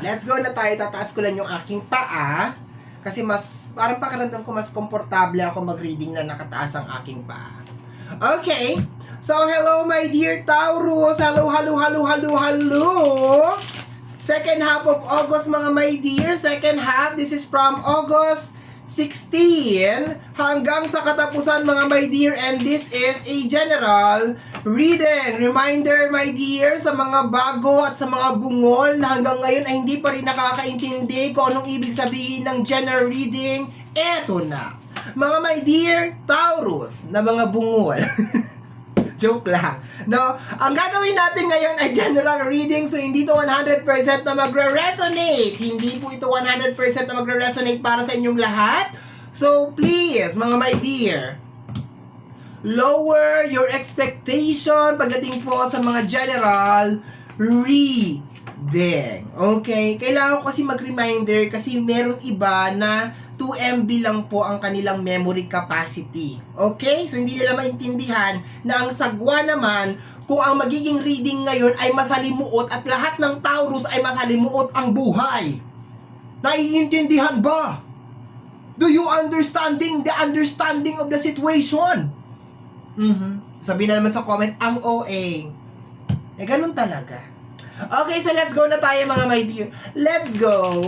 Let's go na tayo. Tataas ko lang yung aking paa. Kasi parang pakiramdam ko mas komportable ako mag-reading na nakataas ang aking paa. Okay. So, hello my dear Taurus. Hello. Second half of August mga my dear. Second half. This is from August 16 hanggang sa katapusan mga my dear, and this is a general reading. Reminder my dear sa mga bago at sa mga bungol na hanggang ngayon ay hindi pa rin nakakaintindi kung anong ibig sabihin ng general reading. Eto na mga my dear Taurus na mga bungol. Joke lang. No, ang gagawin natin ngayon ay general reading, so hindi to 100% na magre-resonate. Hindi po ito 100% na magre-resonate para sa inyong lahat. So please, mga my dear, lower your expectation pagdating po sa mga general reading. Okay? Kailangan ko kasi mag-reminder kasi meron iba na 2 MB lang po ang kanilang memory capacity. Okay? So, hindi nila maintindihan na ang sagwa naman kung ang magiging reading ngayon ay masalimuot at lahat ng Taurus ay masalimuot ang buhay. Naiintindihan ba? Do you understanding the understanding of the situation? Sabihin na naman sa comment, ang OA. Eh, ganun talaga. Okay, so let's go na tayo mga my dear. Let's go.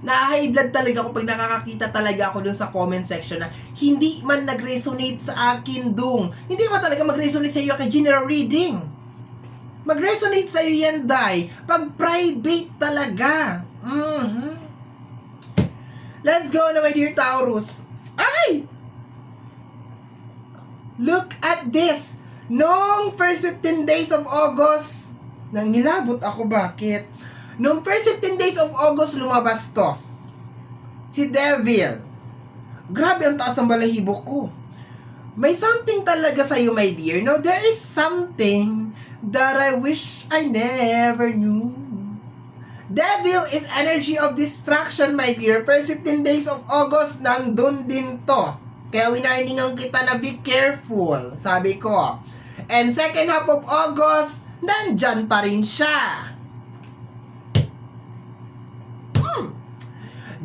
Na-high blood talaga ako pag nakakakita talaga ako dun sa comment section na hindi man nag-resonate sa akin dong. Hindi ba talaga mag-resonate sa iyo kay general reading? Mag-resonate sa iyo yan, Day. Pag private talaga. Let's go na my dear Taurus. Ay! Look at this. Noong first 15 days of August, nangilabot ako, bakit? Noong first 15 days of August, lumabas to. Si Devil. Grabe ang taas ng balahibo ko. May something talaga sa'yo, my dear. No, there is something that I wish I never knew. Devil is energy of distraction, my dear. First 15 days of August, nandun din to. Kaya winarningan kita na be careful, sabi ko. And second half of August, nandyan pa rin siya.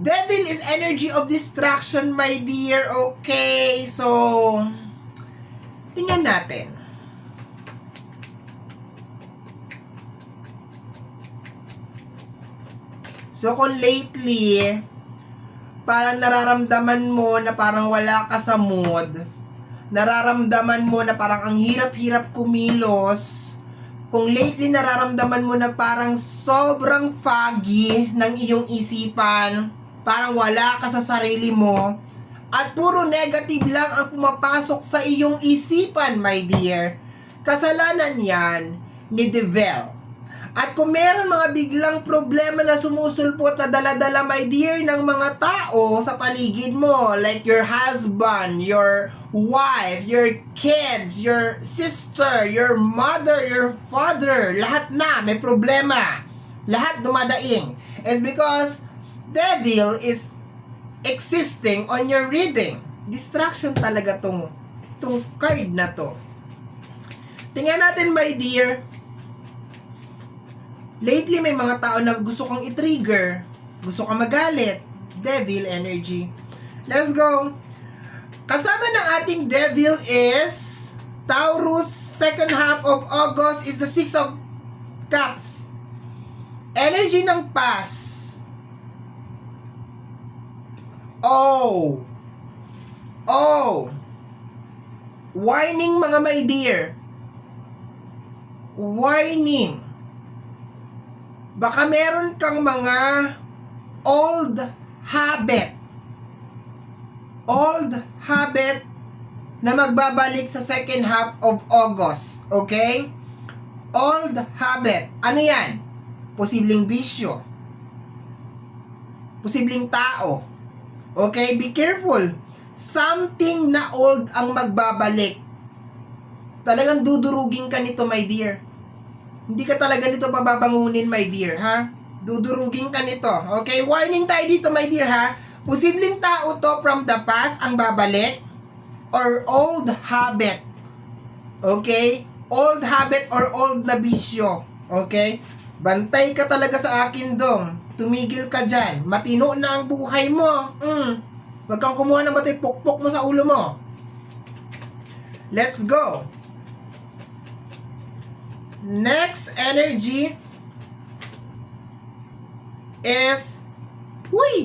Devil is energy of distraction, my dear. Okay, so tingnan natin. So kung lately parang nararamdaman mo na parang wala ka sa mood, nararamdaman mo na parang ang hirap-hirap kumilos, kung lately nararamdaman mo na parang sobrang foggy ng iyong isipan, parang wala ka sa sarili mo, at puro negative lang ang pumapasok sa iyong isipan, my dear, kasalanan yan ni Devil. At kung meron mga biglang problema na sumusulpot na dala-dala, my dear, ng mga tao sa paligid mo, like your husband, your wife, your kids, your sister, your mother, your father, lahat na may problema, lahat dumadaing, is because Devil is existing on your reading. Distraction talaga tong card na to. Tingnan natin, my dear. Lately, may mga tao na gusto kang i-trigger. Gusto kang magalit. Devil energy. Let's go. Kasama ng ating Devil is Taurus. Second half of August is the 6 of Cups. Energy ng past. Oh. Warning mga my dear. Warning. Baka meron kang mga old habit. Old habit na magbabalik sa second half of August. Okay? Old habit. Ano yan? Posibleng bisyo. Posibleng tao. Okay, be careful. Something na old ang magbabalik. Talagang dudurugin ka nito, my dear. Hindi ka talaga nito pababangunin, my dear, ha? Dudurugin ka nito. Okay, warning tayo dito, my dear, ha? Posibleng tao to from the past ang babalik or old habit. Okay? Old habit or old na bisyo. Okay? Bantay ka talaga sa akin, Dong. Tumigil ka dyan. Matino na ang buhay mo. Huwag kang kumuha ng batay, pukpok mo sa ulo mo. Let's go. Next energy is,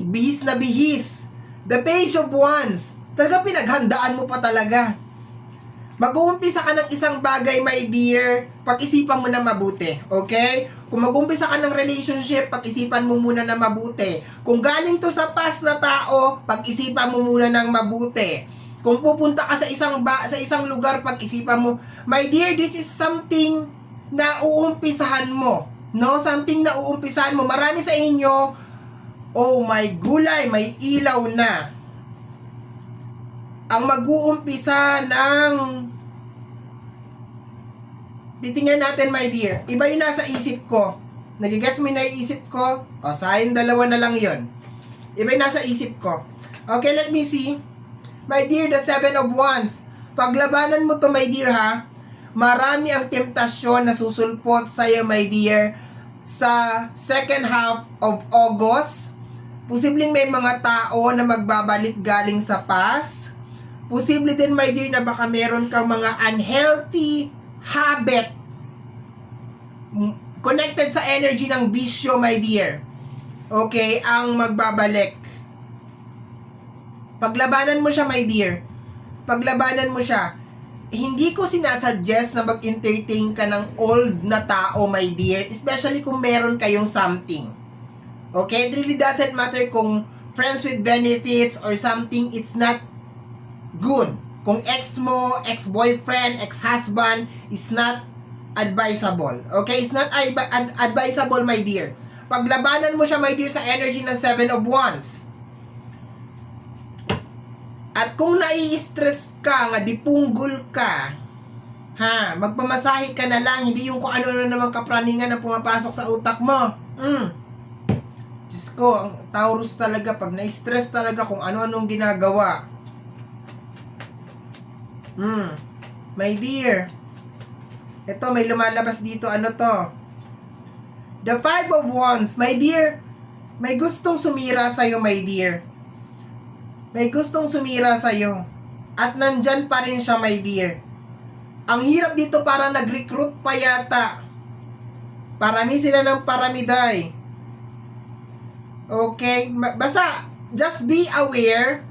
bihis na bihis. The Page of Wands. Talaga pinaghandaan mo pa talaga. Mag-uumpisa ka ng isang bagay, my dear, pag-isipan mo na mabuti, okay? Kung mag-uumpisa ka ng relationship, pag-isipan mo muna na mabuti. Kung galing to sa past na tao, pag-isipan mo muna ng mabuti. Kung pupunta ka sa isang lugar, pag-isipan mo, my dear, this is something na uumpisahan mo, no? Something na uumpisahan mo. Marami sa inyo, oh my gulay, may ilaw na. Ang mag-uumpisa ng, titingnan natin, my dear, iba yung nasa isip ko. Nagigets mo yung naiisip ko? O, sayang dalawa na lang yon. Iba yung nasa isip ko. Okay, let me see. My dear, the Seven of Wands. Paglabanan mo to, my dear, ha? Marami ang temptasyon na susulpot sa'yo, my dear, sa second half of August. Posibleng may mga tao na magbabalik galing sa past. Posible din, my dear, na baka meron kang mga unhealthy habit connected sa energy ng bisyo, my dear. Okay, ang magbabalik. Paglabanan mo siya, my dear. Paglabanan mo siya. Hindi ko sinasuggest na mag-entertain ka ng old na tao, my dear. Especially kung meron kayong something. Okay, it really doesn't matter kung friends with benefits or something, it's not good. Kung ex mo, ex-boyfriend, ex-husband, is not advisable. Okay? It's not advisable, my dear. Paglabanan mo siya, my dear, sa energy ng Seven of Wands. At kung nai-stress ka, nga dipunggol ka, magpamasahe ka na lang, hindi yung kung ano-ano namang kapraningan na pumapasok sa utak mo. Diyos ko, ang Taurus talaga, pag na-stress talaga kung ano-anong ginagawa. My dear, ito may lumalabas dito, ano to? The Five of Wands, my dear, may gustong sumira sa'yo, my dear. May gustong sumira sa'yo. At nandyan pa rin siya, my dear. Ang hirap dito, parang nag-recruit pa yata. Parami sila ng paramiday. Okay? Basta, just be aware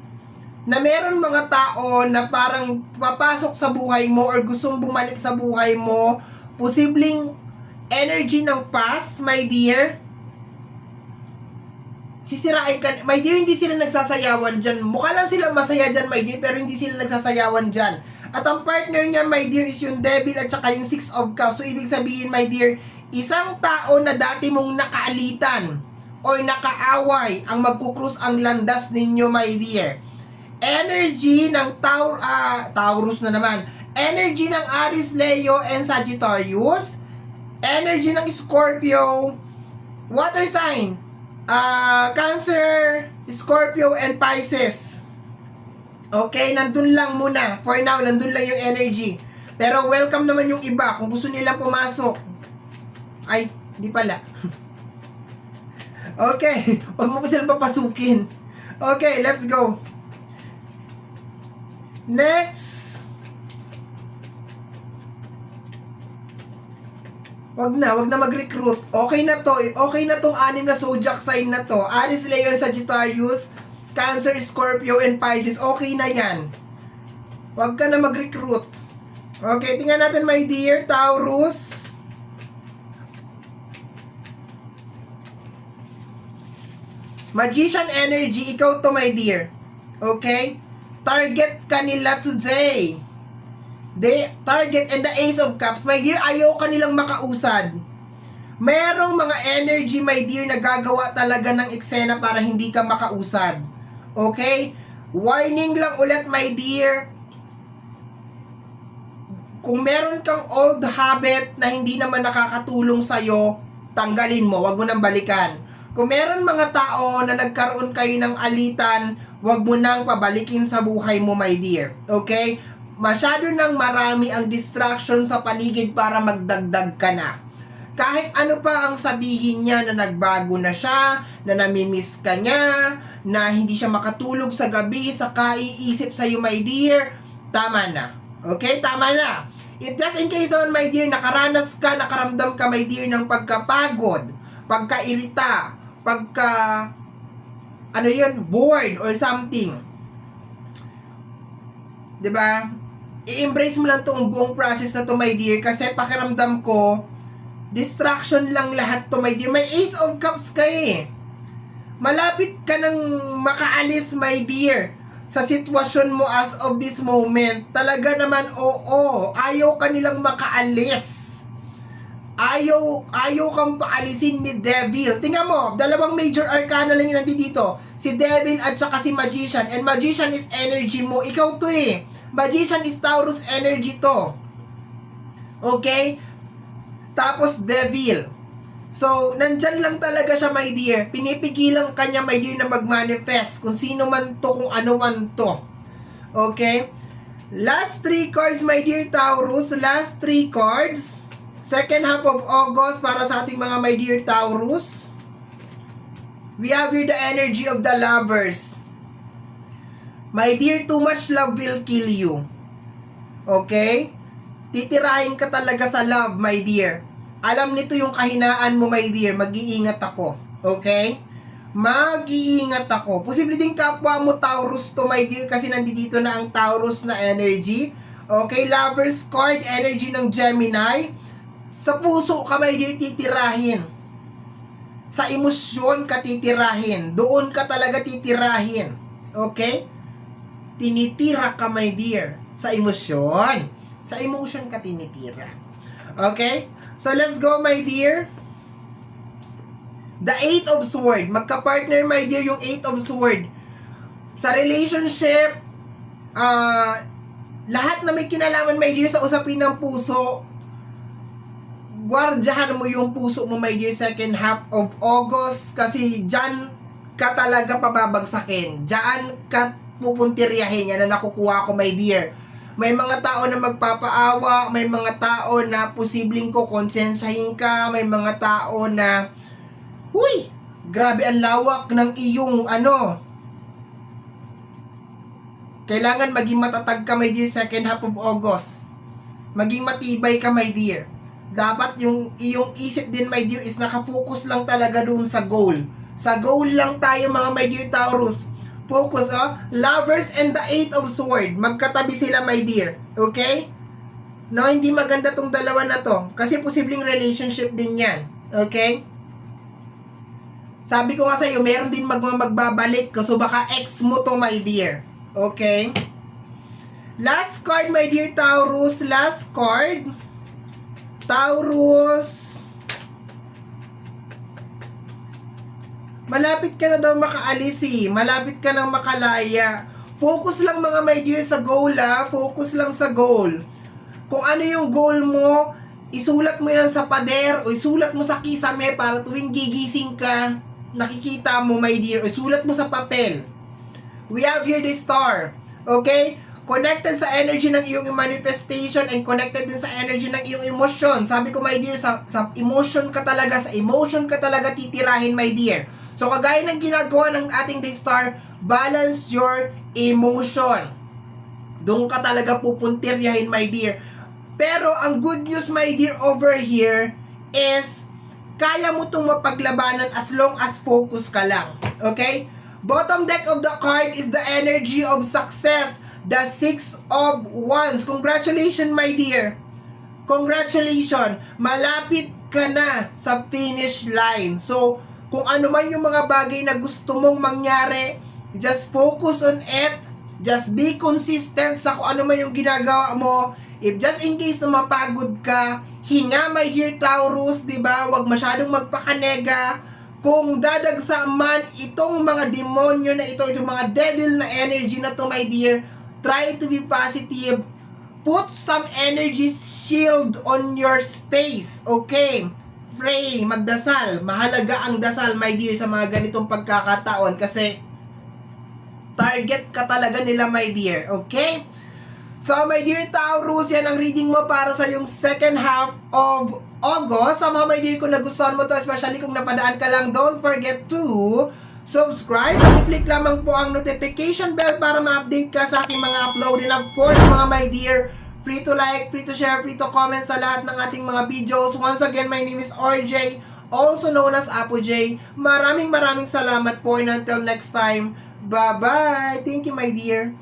na meron mga tao na parang papasok sa buhay mo or gustong bumalik sa buhay mo, posibleng energy ng past, my dear. Sisirain ka, my dear, hindi sila nagsasayawan dyan. Mukha lang silang masaya dyan, my dear, pero hindi sila nagsasayawan dyan. At ang partner niya, my dear, is yung Devil at saka yung Six of Cups. So, ibig sabihin, my dear, isang tao na dati mong nakaalitan or nakaaway ang magkukrus ang landas ninyo, my dear. Energy ng Taurus na naman. Energy ng Aries, Leo, and Sagittarius. Energy ng Scorpio. Water sign. Cancer, Scorpio, and Pisces. Okay, nandun lang muna. For now, nandun lang yung energy. Pero welcome naman yung iba kung gusto nilang pumasok. Ay, di pala. Okay, huwag mo pa silang papasukin. Okay, let's go. Next. Wag na mag-recruit. Okay na to. Okay na tong 6 na zodiac sign na to. Aries, Leo, Sagittarius, Cancer, Scorpio, and Pisces. Okay na yan. Wag ka na mag-recruit. Okay, tingnan natin, my dear Taurus. Magician energy, ikaw to, my dear. Okay? Target kanila today. Target and the Ace of Cups. My dear, ayaw kanilang makausad. Merong mga energy, my dear, na gagawa talaga ng eksena para hindi ka makausad. Okay? Warning lang ulit, my dear. Kung meron kang old habit na hindi naman nakakatulong sa'yo, tanggalin mo. Huwag mo nang balikan. Kung meron mga tao na nagkaroon kayo ng alitan, huwag mo nang pabalikin sa buhay mo, my dear. Okay? Masyado nang marami ang distraction sa paligid para magdagdag ka na. Kahit ano pa ang sabihin niya na nagbago na siya, na namimiss ka niya, na hindi siya makatulog sa gabi, sa kaiisip sa'yo, my dear, tama na. Okay? Tama na. If just in case naman, my dear, nakaranas ka, nakaramdam ka, my dear, ng pagkapagod, pagkairita, bored or something. 'Di ba? I-embrace mo lang tong buong process na to, my dear, kasi pakiramdam ko, distraction lang lahat to, my dear. May Ace of Cups ka eh. Malapit ka nang makaalis, my dear, sa sitwasyon mo as of this moment. Talaga naman, oo, ayaw ka nilang makaalis. Ayaw kang paalisin ni Devil. Tingnan mo, dalawang major arcana lang yung nandito. Si Devil at saka si Magician. And Magician is energy mo. Ikaw to eh. Magician is Taurus energy to. Okay? Tapos Devil. So, nandyan lang talaga siya, my dear. Pinipigilan ka niya, my dear, na mag-manifest. Kung sino man to, kung ano man to. Okay? Last 3 cards, my dear Taurus. Last 3 cards. Second half of August para sa ating mga my dear Taurus. We have here the energy of the lovers. My dear, too much love will kill you. Okay? Titirahin ka talaga sa love, my dear. Alam nito yung kahinaan mo, my dear. Mag-iingat ako. Okay? Mag-iingat ako. Posible din kapwa mo Taurus to, my dear, kasi nandito na ang Taurus na energy. Okay? Lovers card, energy ng Gemini. Sa puso ka, my dear, titirahin. Sa emosyon ka titirahin. Doon ka talaga titirahin. Okay? Tinitira ka, my dear. Sa emosyon. Sa emotion ka tinitira. Okay? So, let's go, my dear. The 8 of Sword. Magka-partner, my dear, yung 8 of Sword. Sa relationship, lahat na may kinalaman, my dear, sa usapin ng puso, guardiyahan mo yung puso mo, my dear, second half of August, kasi dyan ka talaga pababagsakin. Dyan ka pupuntiryahin. Yan na nakukuha ko, my dear. May mga tao na magpapaawa, may mga tao na posibleng ko konsensyahin ka, may mga tao na, huy, grabe ang lawak ng iyong kailangan maging matatag ka, my dear, second half of August. Maging matibay ka, my dear. Dapat yung iyong isip din, my dear, is nakafocus lang talaga doon sa goal. Sa goal lang tayo, mga my dear Taurus. Focus, Lovers and the 8 of Sword. Magkatabi sila, my dear. Okay? No, hindi maganda tong dalawa na to. Kasi posibleng relationship din yan. Okay? Sabi ko nga sa'yo, meron din magbabalik. So baka ex mo to, my dear. Okay? Last card, my dear Taurus. Last card. Taurus. Malapit ka na daw makaalis eh. Malapit ka nang makalaya. Focus lang, mga my dear, sa goal Focus lang sa goal. Kung ano yung goal mo, isulat mo yan sa pader o isulat mo sa kisame para tuwing gigising ka, nakikita mo, my dear, o isulat mo sa papel. We have here the star. Okay? Connected sa energy ng iyong manifestation and connected din sa energy ng iyong emotion. Sabi ko, my dear, sa emotion ka talaga, titirahin, my dear. So, kagaya ng ginagawa ng ating day star, balance your emotion. Doon ka talaga pupuntiryahin, my dear. Pero, ang good news, my dear, over here is, kaya mo itong mapaglabanan as long as focus ka lang. Okay? Bottom deck of the card is the energy of success. The 6 of Wands. Congratulations, my dear. Congratulations. Malapit ka na sa finish line. So, kung ano man yung mga bagay na gusto mong mangyari, just focus on it. Just be consistent sa kung ano man yung ginagawa mo. If just in case na mapagod ka, hinga, my dear Taurus, diba? Huwag masyadong magpakanega. Kung dadagsa man itong mga demonyo na ito, itong mga devil na energy na to, my dear, try to be positive. Put some energy shield on your space. Okay? Pray, magdasal. Mahalaga ang dasal, my dear, sa mga ganitong pagkakataon kasi target ka talaga nila, my dear. Okay? So, my dear Taurus, yan ang reading mo para sa yung second half of August. Sa mga my dear, kung nagustuhan mo to, especially kung napadaan ka lang, don't forget to subscribe. I-click lamang po ang notification bell para ma-update ka sa aking mga upload. And of course, mga my dear, free to like, free to share, free to comment sa lahat ng ating mga videos. Once again, my name is RJ, also known as Apo J. Maraming salamat po, and until next time, bye-bye. Thank you, my dear.